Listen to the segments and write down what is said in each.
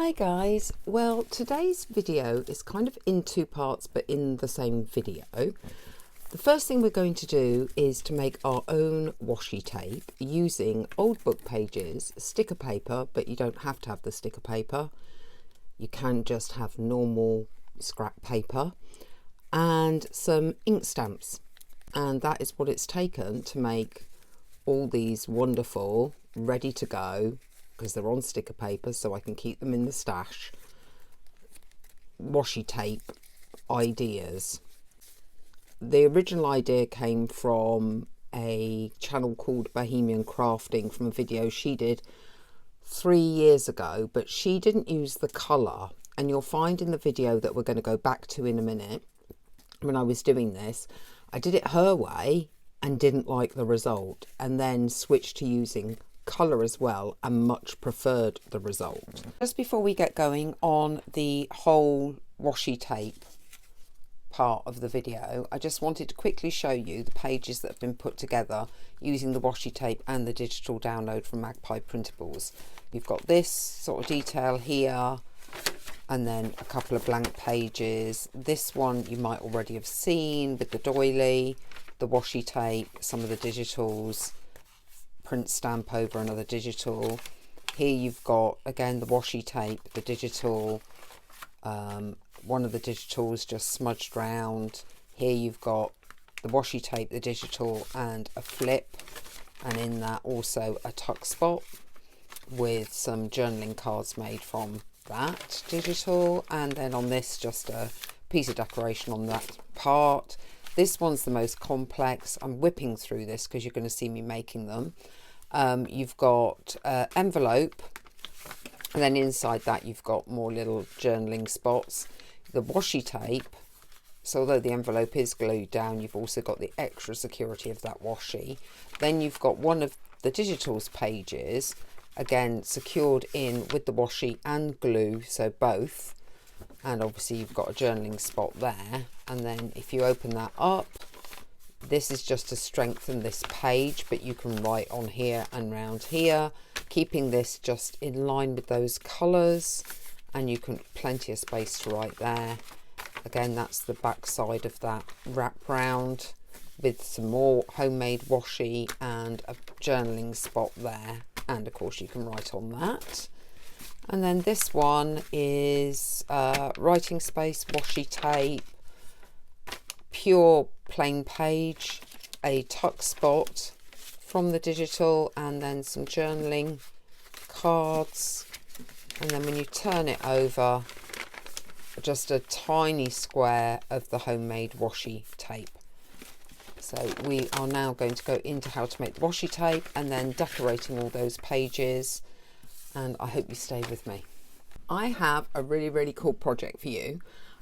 Hi guys, well today's video is kind of in two parts but in the same video. The first thing we're going to do is to make our own washi tape using old book pages, sticker paper, but you don't have to have the sticker paper. You can just have normal scrap paper and some ink stamps, and that is what it's taken to make all these wonderful ready to go, because they're on sticker paper so I can keep them in the stash, washi tape ideas. The original idea came from a channel called Bohemian Crafting, from a video she did 3 years ago, but she didn't use the colour, and you'll find in the video that we're going to go back to in a minute, when I was doing this, I did it her way and didn't like the result, and then switched to using colour as well and much preferred the result. Just before we get going on the whole washi tape part of the video, I just wanted to quickly show you the pages that have been put together using the washi tape and the digital download from Magpie Printables. You've got this sort of detail here, and then a couple of blank pages. This one you might already have seen with the doily, the washi tape, some of the digitals, print stamp over another digital. Here you've got again the washi tape, the digital, one of the digitals just smudged round. Here you've got the washi tape, the digital, and a flip, and in that also a tuck spot with some journaling cards made from that digital, and then on this just a piece of decoration on that part. This one's the most complex. I'm whipping through this because you're going to see me making them. You've got envelope, and then inside that you've got more little journaling spots. The washi tape, so although the envelope is glued down, you've also got the extra security of that washi. Then you've got one of the digital's pages, again secured in with the washi and glue, so both. And obviously you've got a journaling spot there, and then if you open that up, this is just to strengthen this page, but you can write on here and round here, keeping this just in line with those colours, and you can plenty of space to write there. Again, that's the back side of that wrap round with some more homemade washi and a journaling spot there, and of course you can write on that. And then this one is writing space, washi tape, pure plain page, a tuck spot from the digital, and then some journaling cards. And then when you turn it over, just a tiny square of the homemade washi tape. So we are now going to go into how to make the washi tape and then decorating all those pages, and I hope you stay with me. I have a really cool project for you.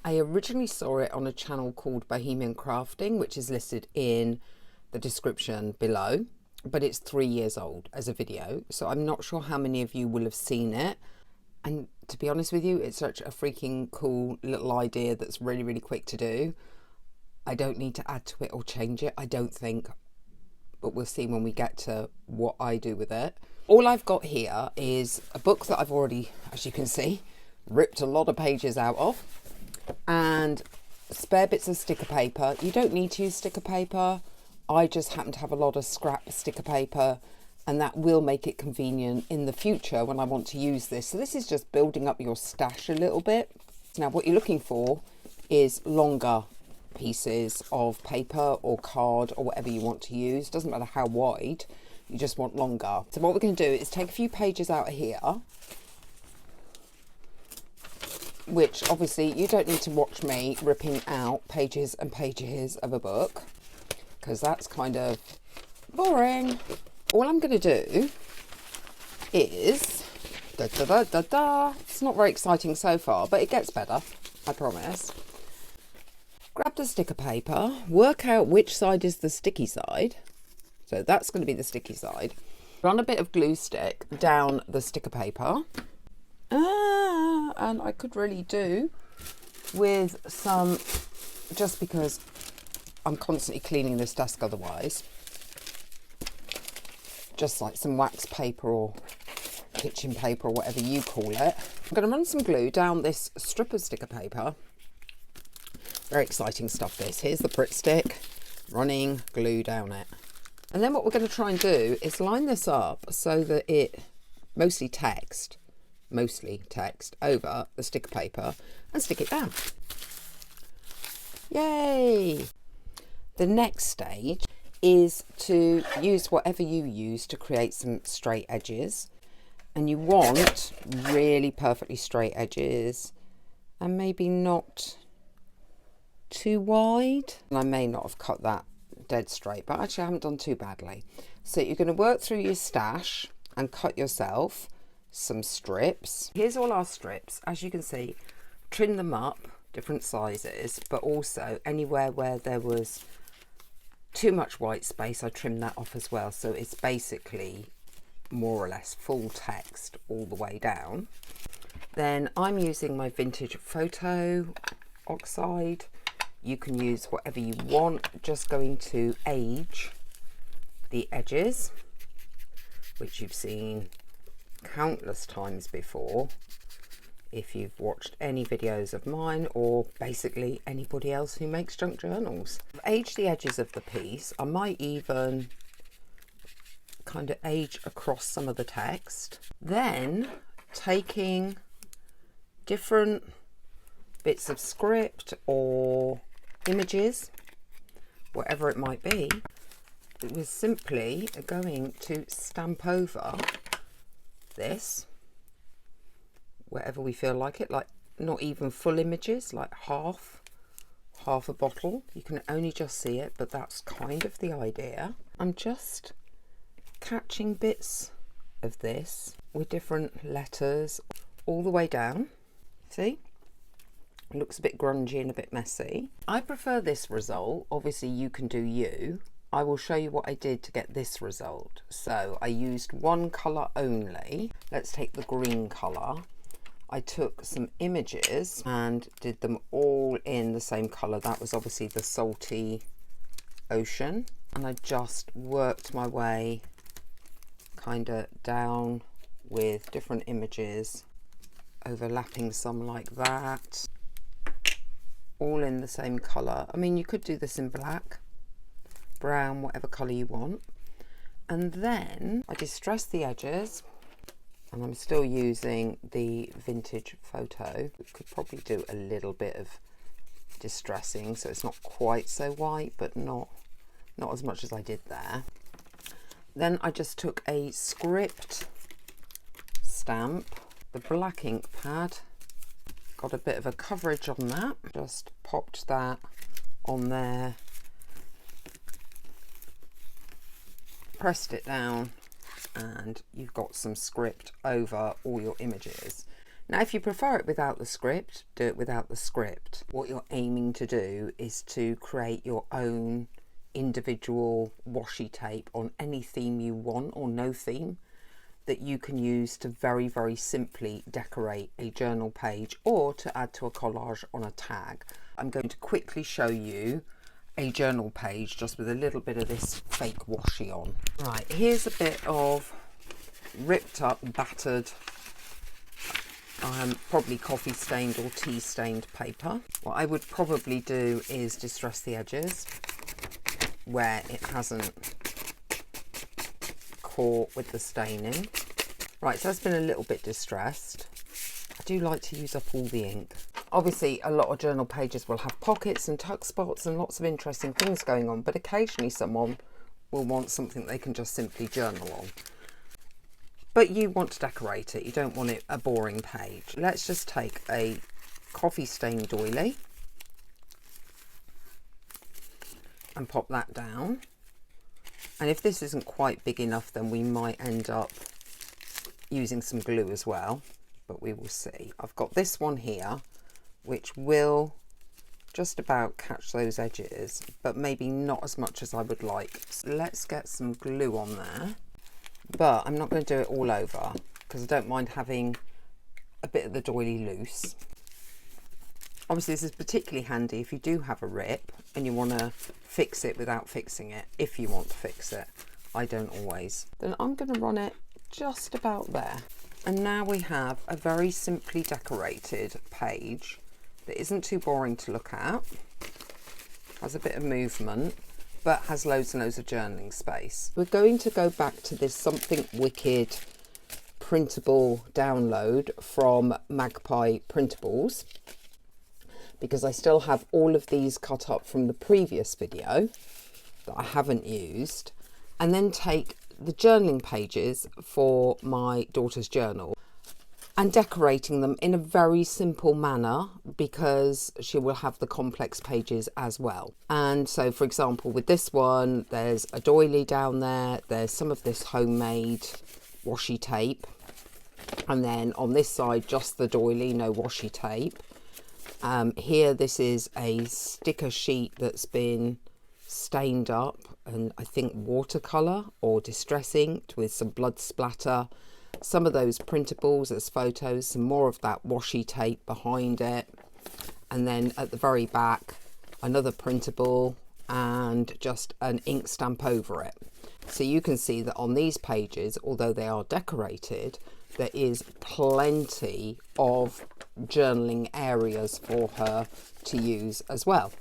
I originally saw it on a channel called Bohemian Crafting, which is listed in the description below, but it's 3 years old as a video, so I'm not sure how many of you will have seen it. And to be honest with you, it's such a freaking cool little idea that's really quick to do. I don't need to add to it or change it, I don't think, but we'll see when we get to what I do with it. All I've got here is a book that I've already, as you can see, ripped a lot of pages out of, and spare bits of sticker paper. You don't need to use sticker paper. I just happen to have a lot of scrap sticker paper, and that will make it convenient in the future when I want to use this. So this is just building up your stash a little bit. Now what you're looking for is longer pieces of paper or card or whatever you want to use. Doesn't matter how wide, you just want longer. So what we're going to do is take a few pages out of here, which obviously you don't need to watch me ripping out pages and pages of a book, because that's kind of boring. All I'm going to do is it's not very exciting so far, but it gets better, I promise. Grab the sticker paper, work out which side is the sticky side, so that's going to be the sticky side. Run a bit of glue stick down the sticker paper, and I could really do with some, just because I'm constantly cleaning this desk otherwise, just like some wax paper or kitchen paper or whatever you call it. I'm going to run some glue down this strip of sticker paper. Very exciting stuff this. Here's the Pritt stick, running glue down it. And then what we're going to try and do is line this up so that it mostly text over the sticker paper and stick it down. Yay! The next stage is to use whatever you use to create some straight edges, and you want really perfectly straight edges and maybe not too wide. And I may not have cut that dead straight, but actually I haven't done too badly. So you're going to work through your stash and cut yourself some strips. Here's all our strips. As you can see, trim them up different sizes, but also anywhere where there was too much white space I trimmed that off as well, so it's basically more or less full text all the way down. Then I'm using my vintage photo oxide. You can use whatever you want, just going to age the edges, which you've seen countless times before if you've watched any videos of mine or basically anybody else who makes junk journals. I've aged the edges of the piece. I might even kind of age across some of the text. Then taking different bits of script or images, whatever it might be, it was simply going to stamp over this wherever we feel like it, like not even full images, like half a bottle. You can only just see it, but that's kind of the idea. I'm just catching bits of this with different letters all the way down. See? It looks a bit grungy and a bit messy. I prefer this result. Obviously you can do you. I will show you what I did to get this result. So I used one colour only. Let's take the green colour. I took some images and did them all in the same colour. That was obviously the salty ocean. And I just worked my way kind of down with different images, overlapping some like that, all in the same colour. I mean, you could do this in black, brown, whatever colour you want. And then I distressed the edges, and I'm still using the vintage photo. We could probably do a little bit of distressing so it's not quite so white, but not as much as I did there. Then I just took a script stamp, the black ink pad, got a bit of a coverage on that, just popped that on there, pressed it down, and you've got some script over all your images. Now if you prefer it without the script, do it without the script. What you're aiming to do is to create your own individual washi tape on any theme you want, or no theme, that you can use to very, very simply decorate a journal page or to add to a collage on a tag. I'm going to quickly show you a journal page just with a little bit of this fake washi on. Right, here's a bit of ripped up, battered, probably coffee stained or tea stained paper. What I would probably do is distress the edges where it hasn't caught with the staining. Right, so that's been a little bit distressed. I do like to use up all the ink. Obviously a lot of journal pages will have pockets and tuck spots and lots of interesting things going on, but occasionally someone will want something they can just simply journal on. But you want to decorate it, you don't want it a boring page. Let's just take a coffee stained doily and pop that down. And if this isn't quite big enough, then we might end up using some glue as well, but we will see. I've got this one here, which will just about catch those edges, but maybe not as much as I would like. So let's get some glue on there, but I'm not going to do it all over because I don't mind having a bit of the doily loose. Obviously this is particularly handy if you do have a rip and you want to fix it without fixing it, if you want to fix it. I don't always. Then I'm going to run it just about there. And now we have a very simply decorated page that isn't too boring to look at, has a bit of movement, but has loads and loads of journaling space. We're going to go back to this Something Wicked printable download from Magpie Printables, because I still have all of these cut up from the previous video that I haven't used, and then take the journaling pages for my daughter's journal and decorating them in a very simple manner, because she will have the complex pages as well. And so, for example, with this one, there's a doily down there, there's some of this homemade washi tape, and then on this side just the doily, no washi tape. Here, this is a sticker sheet that's been stained up, and I think watercolour or distress inked with some blood splatter. Some of those printables as photos, some more of that washi tape behind it, and then at the very back another printable and just an ink stamp over it. So you can see that on these pages, although they are decorated, there is plenty of journaling areas for her to use as well.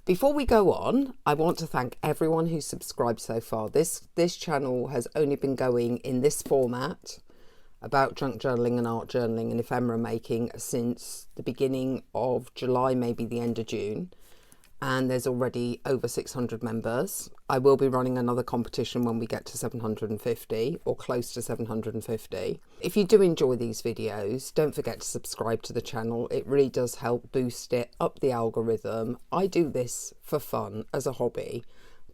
Before we go on, I want to thank everyone who's subscribed so far. This channel has only been going in this format about junk journaling and art journaling and ephemera making since the beginning of July, maybe the end of June. And there's already over 600 members. I will be running another competition when we get to 750 or close to 750. If you do enjoy these videos, don't forget to subscribe to the channel. It really does help boost it up the algorithm. I do this for fun as a hobby.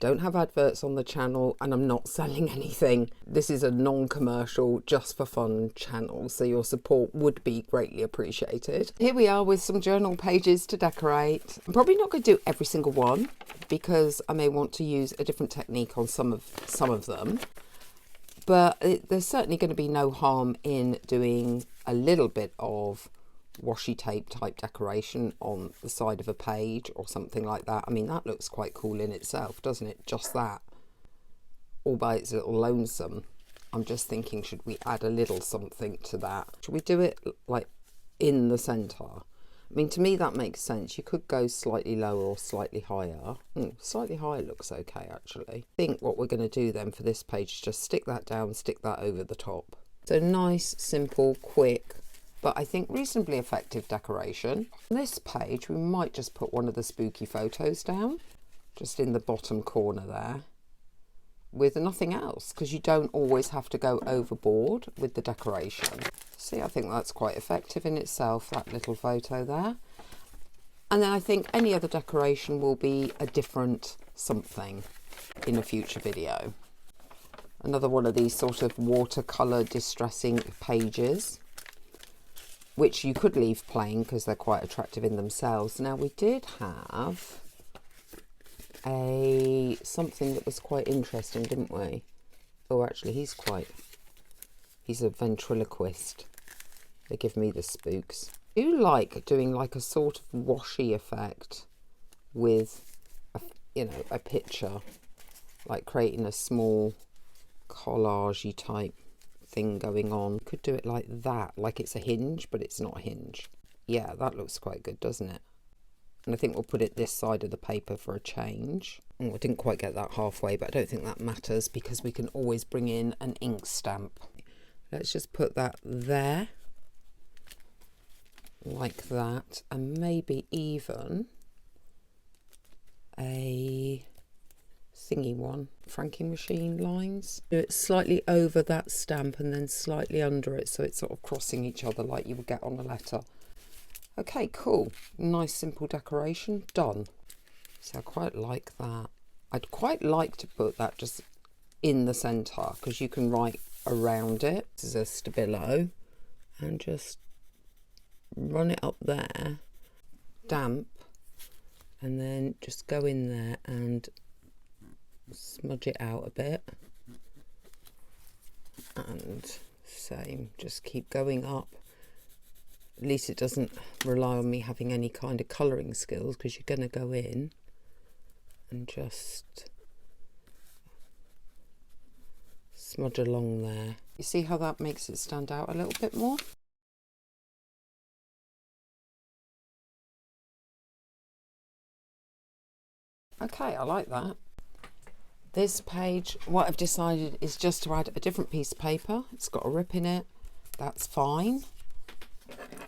Don't have adverts on the channel, and I'm not selling anything. This is a non-commercial, just for fun channel, so your support would be greatly appreciated. Here we are with some journal pages to decorate. I'm probably not going to do every single one, because I may want to use a different technique on some of them. But there's certainly going to be no harm in doing a little bit of washi tape type decoration on the side of a page or something like that. I mean, that looks quite cool in itself, doesn't it? Just that, all by its little lonesome. I'm just thinking, should we add a little something to that? Should we do it like in the centre? I mean, to me that makes sense. You could go slightly lower or slightly higher. Slightly higher looks okay, actually. I think what we're going to do then for this page is just stick that down, stick that over the top. So nice, simple, quick, but I think reasonably effective decoration. On this page, we might just put one of the spooky photos down, just in the bottom corner there, with nothing else, because you don't always have to go overboard with the decoration. See, I think that's quite effective in itself, that little photo there. And then I think any other decoration will be a different something in a future video. Another one of these sort of watercolour distressing pages, which you could leave plain because they're quite attractive in themselves. Now, we did have something that was quite interesting, didn't we? Oh, actually, he's a ventriloquist. They give me the spooks. I do like doing like a sort of washi effect with a picture, like creating a small collage-y type thing going on. Could do it like that, like it's a hinge, but it's not a hinge. Yeah, that looks quite good, doesn't it? And I think we'll put it this side of the paper for a change. Oh, I didn't quite get that halfway, but I don't think that matters because we can always bring in an ink stamp. Let's just put that there, like that, and maybe even a thingy one, franking machine lines. Do it slightly over that stamp and then slightly under it, so it's sort of crossing each other like you would get on a letter. Okay, cool. Nice simple decoration, done. So I quite like that. I'd quite like to put that just in the centre because you can write around it. This is a Stabilo, and just run it up there, damp, and then just go in there and smudge it out a bit, and same, just keep going up. At least it doesn't rely on me having any kind of colouring skills, because you're going to go in and just smudge along there. You see how that makes it stand out a little bit more? Okay, I like that. This page, what I've decided is just to add a different piece of paper. It's got a rip in it. That's fine.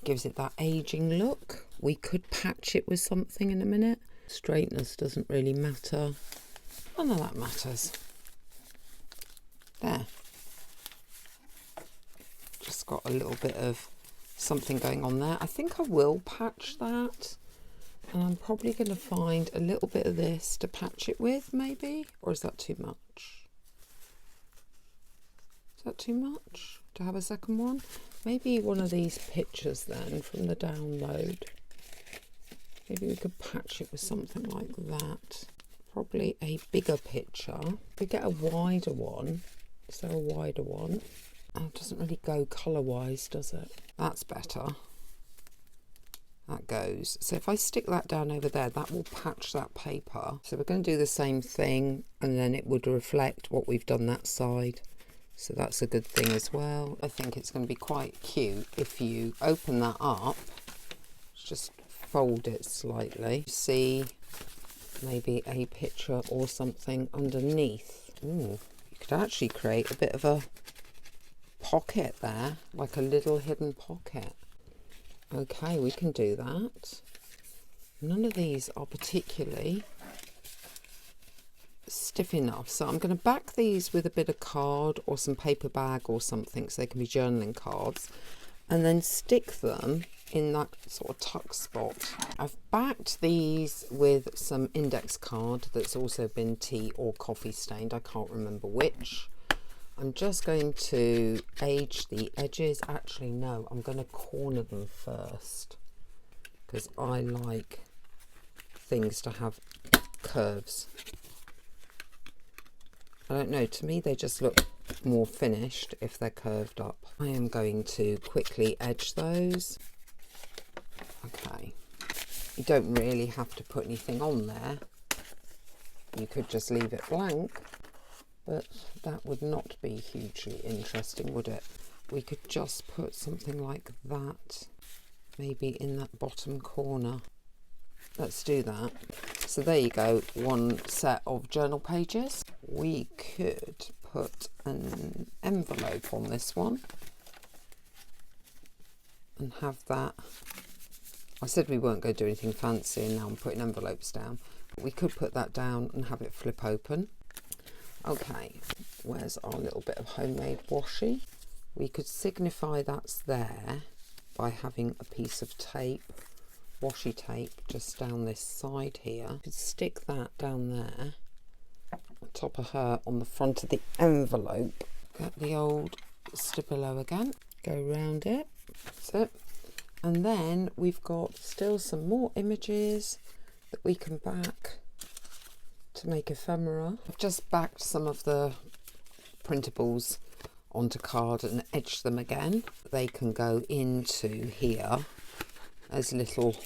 Gives it that aging look. We could patch it with something in a minute. Straightness doesn't really matter. None of that matters. There. Just got a little bit of something going on there. I think I will patch that. And I'm probably going to find a little bit of this to patch it with, maybe? Or is that too much? Is that too much to have a second one? Maybe one of these pictures then from the download. Maybe we could patch it with something like that. Probably a bigger picture. If we get a wider one, is there a wider one? Oh, it doesn't really go colour-wise, does it? That's better. That goes. So if I stick that down over there, that will patch that paper. So we're going to do the same thing, and then it would reflect what we've done that side. So that's a good thing as well. I think it's going to be quite cute if you open that up, just fold it slightly. See maybe a picture or something underneath. Ooh, you could actually create a bit of a pocket there, like a little hidden pocket. Okay, we can do that. None of these are particularly stiff enough, so I'm going to back these with a bit of card or some paper bag or something, so they can be journaling cards, and then stick them in that sort of tuck spot. I've backed these with some index card that's also been tea or coffee stained. I can't remember which. I'm just going to age the edges. Actually, no, I'm going to corner them first because I like things to have curves. I don't know, to me they just look more finished if they're curved up. I am going to quickly edge those. Okay, you don't really have to put anything on there. You could just leave it blank. But that would not be hugely interesting, would it? We could just put something like that, maybe in that bottom corner. Let's do that. So there you go, one set of journal pages. We could put an envelope on this one and have that. I said we weren't going to do anything fancy, and now I'm putting envelopes down. But we could put that down and have it flip open. Okay, where's our little bit of homemade washi? We could signify that's there by having a piece of tape, washi tape, just down this side here. We could stick that down there, on top of her, on the front of the envelope. Get the old Stabilo again, go round it, that's it. And then we've got still some more images that we can back to make ephemera. I've just backed some of the printables onto card and edged them again. They can go into here as little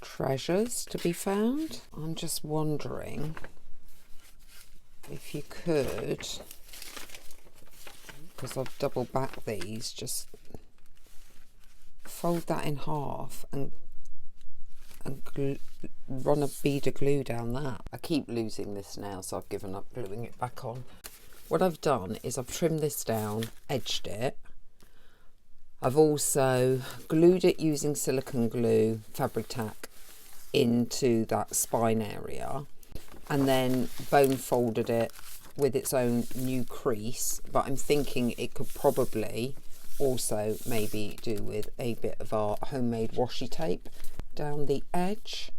treasures to be found. I'm just wondering if you could, because I've double backed these, just fold that in half and run a bead of glue down that. I keep losing this now, so I've given up gluing it back on. What I've done is I've trimmed this down, edged it. I've also glued it using silicone glue, fabric tack, into that spine area, and then bone folded it with its own new crease. But I'm thinking it could probably also maybe do with a bit of our homemade washi tape down the edge.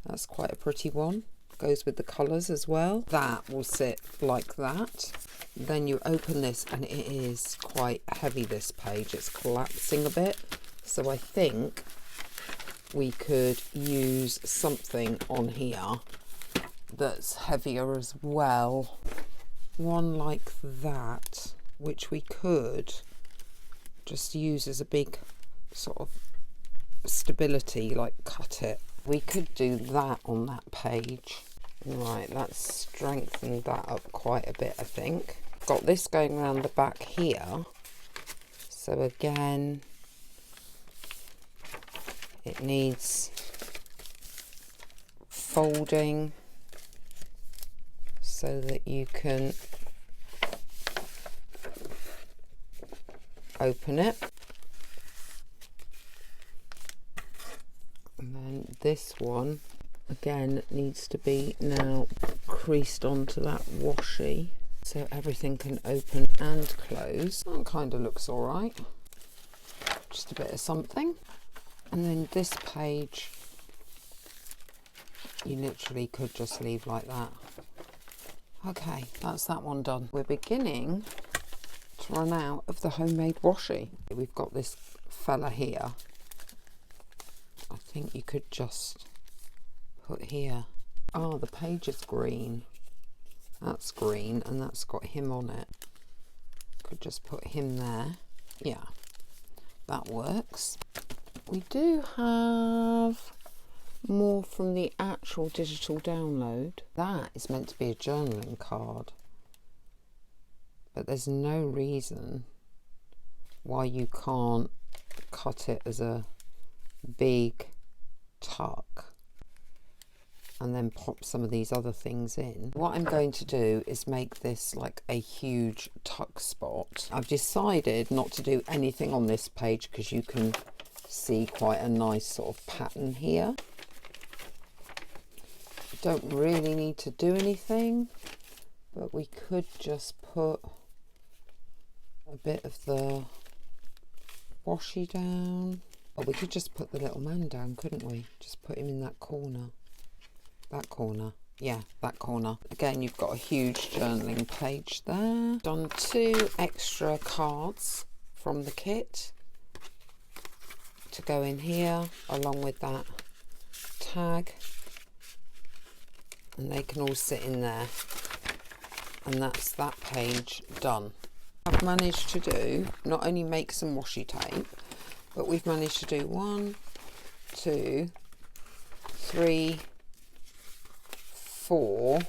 That's quite a pretty one, goes with the colours as well. That will sit like that. Then you open this and it is quite heavy, this page, it's collapsing a bit, so I think we could use something on here that's heavier as well, one like that, which we could just use as a big sort of stability, like cut it. We could do that on that page. Right, that's strengthened that up quite a bit, I think. Got this going around the back here. So again, it needs folding so that you can open it. And then this one again needs to be now creased onto that washi so everything can open and close. That kind of looks all right. Just a bit of something. And then this page, you literally could just leave like that. Okay, that's that one done. We're beginning to run out of the homemade washi. We've got this fella here. I think you could just put here. Oh, the page is green. That's green and that's got him on it. Could just put him there. Yeah, that works. We do have more from the actual digital download. That is meant to be a journaling card, but there's no reason why you can't cut it as a big tuck and then pop some of these other things in. What I'm going to do is make this like a huge tuck spot. I've decided not to do anything on this page because you can see quite a nice sort of pattern here. Don't really need to do anything, but we could just put a bit of the washi down. Or we could just put the little man down, couldn't we? Just put him in that corner. That corner. Yeah, that corner. Again, you've got a huge journaling page there. Done 2 extra cards from the kit to go in here along with that tag. And they can all sit in there. And that's that page done. I've managed to do, not only make some washi tape, but we've managed to do 1, 2, 3, 4,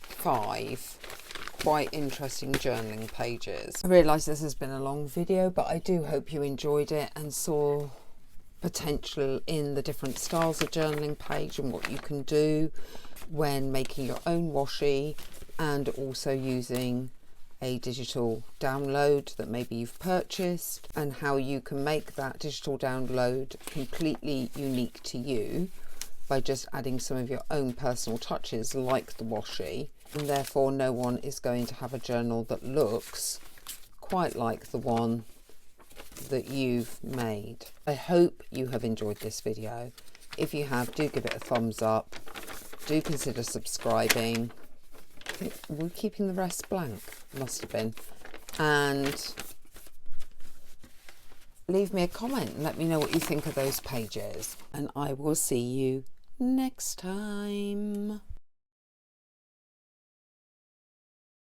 5 quite interesting journaling pages. I realise this has been a long video, but I do hope you enjoyed it and saw potential in the different styles of journaling page and what you can do when making your own washi, and also using a digital download that maybe you've purchased, and how you can make that digital download completely unique to you by just adding some of your own personal touches like the washi, and therefore no one is going to have a journal that looks quite like the one that you've made. I hope you have enjoyed this video. If you have, do give it a thumbs up. Do consider subscribing. I think we're keeping the rest blank, must have been. And leave me a comment and let me know what you think of those pages. And I will see you next time.